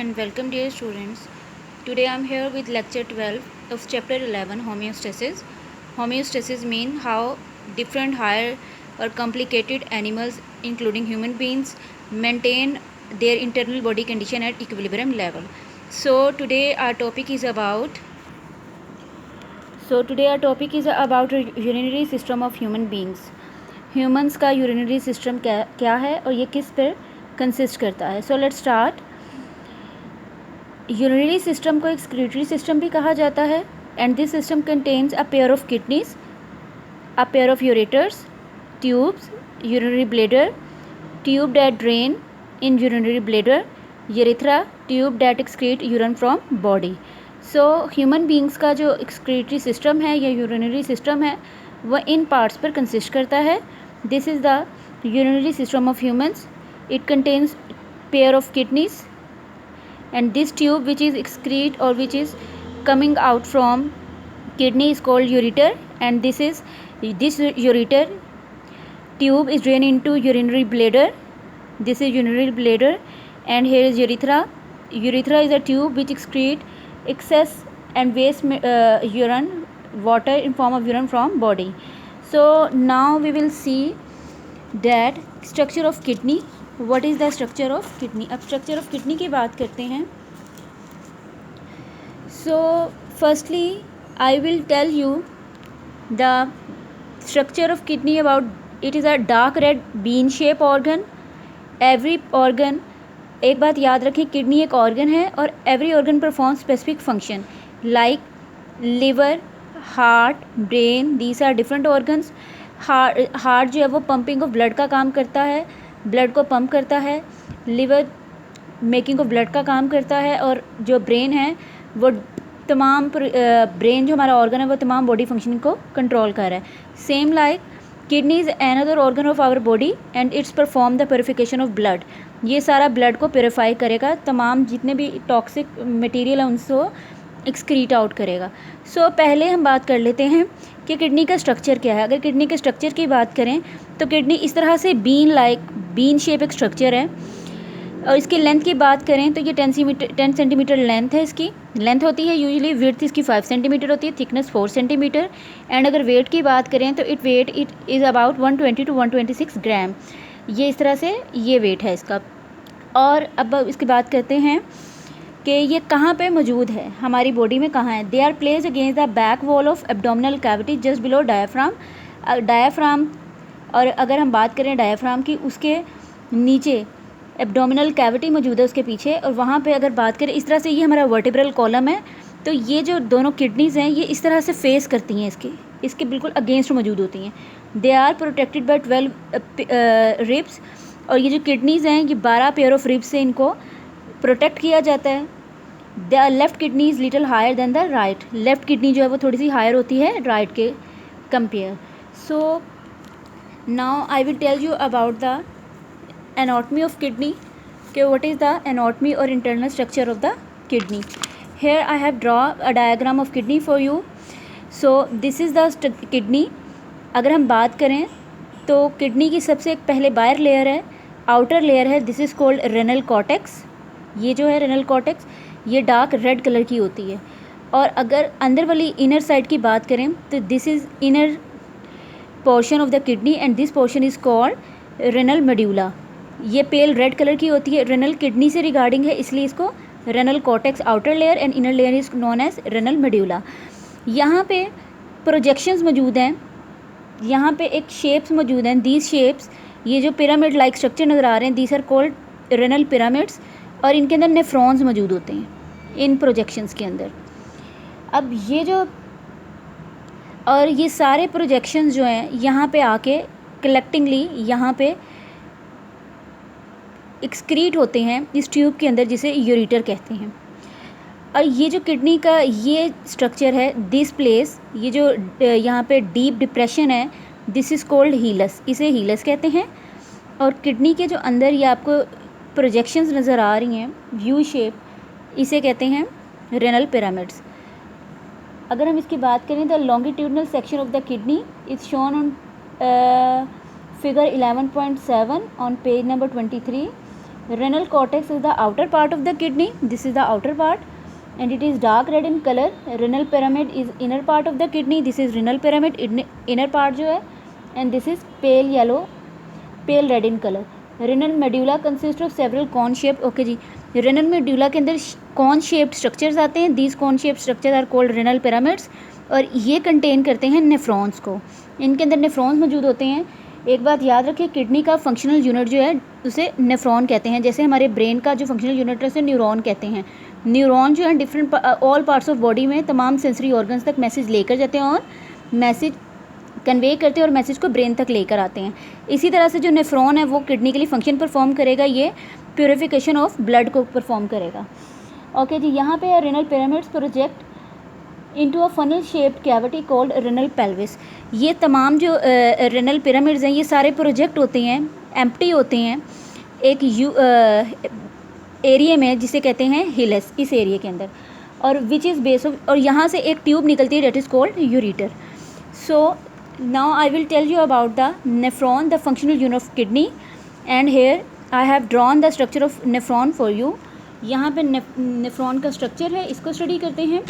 and welcome dear students. Today I am here with lecture 12 of chapter 11 homeostasis. Homeostasis means how different higher or complicated animals including human beings maintain their internal body condition at equilibrium level. So today our topic is about urinary system of human beings. Humans का urinary system क्या है और ये किस पर consist करता है. So let's start. Urinary system को एक्सक्रीटरी सिस्टम भी कहा जाता है and this system contains a pair of kidneys, a pair of ureters, tubes, urinary bladder, tube that drain in urinary bladder, urethra, tube that excrete urine from body. So human beings का जो excretory system है या urinary system है वह इन parts पर consist करता है. This is the urinary system of humans. It contains pair of kidneys and this tube which is excrete or which is coming out from kidney is called ureter, and this ureter tube is drained into urinary bladder. This is urinary bladder and here is urethra. Urethra is a tube which excrete excess and waste urine, water in form of urine from body. So now we will see that structure of kidney. What is the structure of kidney? अब structure of kidney की बात करते हैं. So firstly I will tell you the structure of kidney about it is a dark red bean shape organ. Every organ, एक बात याद रखें, kidney एक ऑर्गन है और every organ perform specific function like liver, heart, brain. These are different organs. Heart जो है वो पंपिंग ऑफ ब्लड का काम करता है, ब्लड को पंप करता है. लिवर मेकिंग ऑफ ब्लड का काम करता है और जो ब्रेन है वो तमाम ब्रेन जो हमारा ऑर्गन है वो तमाम बॉडी फंक्शनिंग को कंट्रोल कर रहा है. Same like kidney is another organ of our body and it's perform the purification of blood. ये सारा ब्लड को प्योरीफाई करेगा, तमाम जितने भी टॉक्सिक मटेरियल है उनको एक्सक्रीट आउट करेगा. सो पहले हम बात कर लेते हैं कि किडनी का स्ट्रक्चर क्या है. अगर किडनी के स्ट्रक्चर की बात करें तो किडनी इस तरह से बीन शेप एक स्ट्रक्चर है. और इसकी लेंथ की बात करें तो ये 10 सेंटीमीटर लेंथ है. इसकी लेंथ होती है यूजुअली. विड्थ इसकी 5 सेंटीमीटर होती है, थिकनेस 4 सेंटीमीटर. एंड अगर वेट की बात करें तो इट इज़ अबाउट 120 to 126 ग्राम. ये इस तरह से ये वेट है इसका. और अब इसकी बात करते हैं कि ये कहाँ पे मौजूद है, हमारी बॉडी में कहाँ है. They are place against the back wall of abdominal cavity just below diaphragm. और अगर हम बात करें डायाफ्राम की, उसके नीचे एब्डोमिनल कैविटी मौजूद है उसके पीछे. और वहाँ पे अगर बात करें इस तरह से, ये हमारा वर्टिब्रल कॉलम है. तो ये जो दोनों किडनीज़ हैं ये इस तरह से फेस करती हैं, इसके बिल्कुल अगेंस्ट मौजूद होती हैं. They are protected by 12 ribs. और ये जो किडनीज़ हैं ये 12 पेयर ऑफ रिब्स से इनको प्रोटेक्ट किया जाता है. The left kidney is little higher than the right. Left kidney जो है वो थोड़ी सी हायर होती है राइट के compare. So now I will tell you about the anatomy of kidney. Okay, what is the anatomy or internal structure of the kidney? Here I have draw a diagram of kidney for you. So this is the kidney. अगर हम बात करें तो kidney की सबसे पहले buyer layer है, outer layer है. This is called renal cortex. ये जो है रेनल कॉर्टेक्स ये डार्क रेड कलर की होती है. और अगर अंदर वाली इनर साइड की बात करें तो this is inner portion of the kidney and this portion is called renal medulla. ये पेल रेड कलर की होती है. रेनल किडनी से रिगार्डिंग है इसलिए इसको renal cortex outer layer and inner layer is known as renal medulla. यहाँ पे प्रोजेक्शंस मौजूद हैं, यहाँ पे एक शेप्स मौजूद हैं. दीज शेप्स, ये जो पिरामिड लाइक स्ट्रक्चर नज़र आ रहे हैं, these are called renal pyramids. और इनके अंदर नेफ्रॉन्स मौजूद होते हैं इन प्रोजेक्शंस के अंदर. अब ये जो और ये सारे प्रोजेक्शंस जो हैं यहाँ पे आके कलेक्टिंगली यहाँ पे एक्सक्रीट होते हैं इस ट्यूब के अंदर जिसे यूरेटर कहते हैं. और ये जो किडनी का ये स्ट्रक्चर है, दिस प्लेस, ये जो यहाँ पे डीप डिप्रेशन है, दिस इज़ कॉल्ड हीलस. इसे हीलस कहते हैं. और किडनी के जो अंदर ये आपको प्रोजेक्शंस नज़र आ रही हैं व्यू शेप, इसे कहते हैं रेनल पिरामिड्स. अगर हम इसकी बात करें the longitudinal section of the kidney is shown on figure 11.7 on page number 23. Renal cortex is the outer part of the kidney. This is the outer part and it is dark red in color. Renal pyramid is inner part of the kidney. This is renal pyramid inner part जो है, and this is pale yellow, pale red in color. Renal medulla consists of several cone shaped, okay ji, renal medulla के अंदर cone shaped structures आते हैं. These cone shaped structures are called renal pyramids और ये contain करते हैं nephrons को. इनके अंदर नेफ्रॉन्स मौजूद होते हैं. एक बात याद रखिए, किडनी का फंक्शनल यूनिट जो है उसे नेफ्रॉन कहते हैं. जैसे हमारे ब्रेन का जो फंक्शनल यूनिट है उसे न्यूरॉन कहते हैं. न्यूरॉन जो है different all parts of body में तमाम सेंसरी ऑर्गन्स तक मैसेज लेकर जाते हैं और मैसेज कन्वे करते हैं और मैसेज को ब्रेन तक लेकर आते हैं. इसी तरह से जो नेफ्रॉन है वो किडनी के लिए फंक्शन परफॉर्म करेगा, ये प्योरीफिकेशन ऑफ ब्लड को परफॉर्म करेगा. ओके जी, यहाँ पे है renal pyramids project into a funnel shaped cavity called renal pelvis. ये तमाम जो रेनल पिरामिड्स हैं ये सारे प्रोजेक्ट होते हैं, एम्प्टी होते हैं एक एरिया में जिसे कहते हैं हिलस, इस एरिया के अंदर, और विच इज़ बेस ऑफ, और यहाँ से एक ट्यूब निकलती है that is called ureter. So now I will tell you about the nephron, the functional unit of kidney, and here I have drawn the structure of nephron for you. यहाँ पे nephron का structure है, इसको study करते हैं.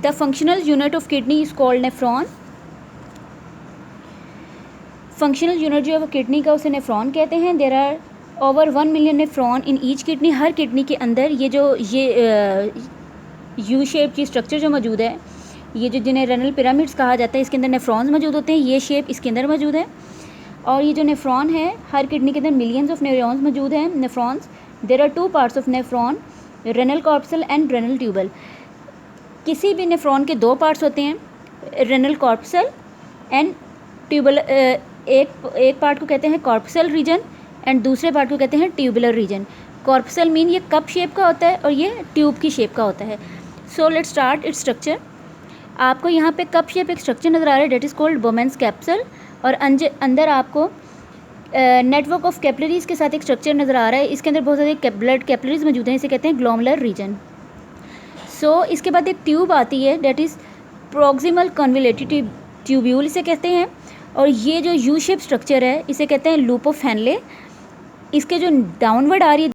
The functional unit of kidney is called nephron. Functional unit जो है वो किडनी का उसे नेफ्रॉन कहते हैं. There are over 1 million nephron in each kidney. Her kidney के अंदर ये यू शेप की स्ट्रक्चर जो मौजूद है, ये जो जिन्हें रेनल पिरामिड्स कहा जाता है, इसके अंदर नेफ्रॉन्स मौजूद होते हैं. ये शेप इसके अंदर मौजूद है और ये जो नेफ्रॉन है हर किडनी के अंदर मिलियंस ऑफ न्यूरॉन्स मौजूद हैं, nephrons. There are 2 parts of nephron, renal corpuscle and renal tubule. किसी भी नेफ्रॉन के 2 पार्ट्स होते हैं, रेनल कॉर्पसल एंड ट्यूबल. एक पार्ट को कहते हैं कॉर्पसल रीजन एंड दूसरे पार्ट को कहते हैं ट्यूबुलर रीजन. कॉर्पसल मीन ये कप शेप का होता है और ये ट्यूब की शेप का होता है. So let's start its structure. आपको यहाँ पे कप शेप एक स्ट्रक्चर नज़र आ रहा है, डेट इज़ कॉल्ड बोमेंस कैप्सूल, और अंदर आपको नेटवर्क ऑफ कैपिलरीज के साथ एक स्ट्रक्चर नज़र आ रहा है. इसके अंदर बहुत सारे ब्लड कैपिलरीज मौजूद हैं, इसे कहते हैं ग्लोमेरुलर रीजन. सो इसके बाद एक ट्यूब आती है, that is proximal convoluted tubule इसे कहते हैं. और ये जो यू शेप स्ट्रक्चर है इसे कहते हैं लूप ऑफ हेनले. इसके जो डाउनवर्ड आ रही है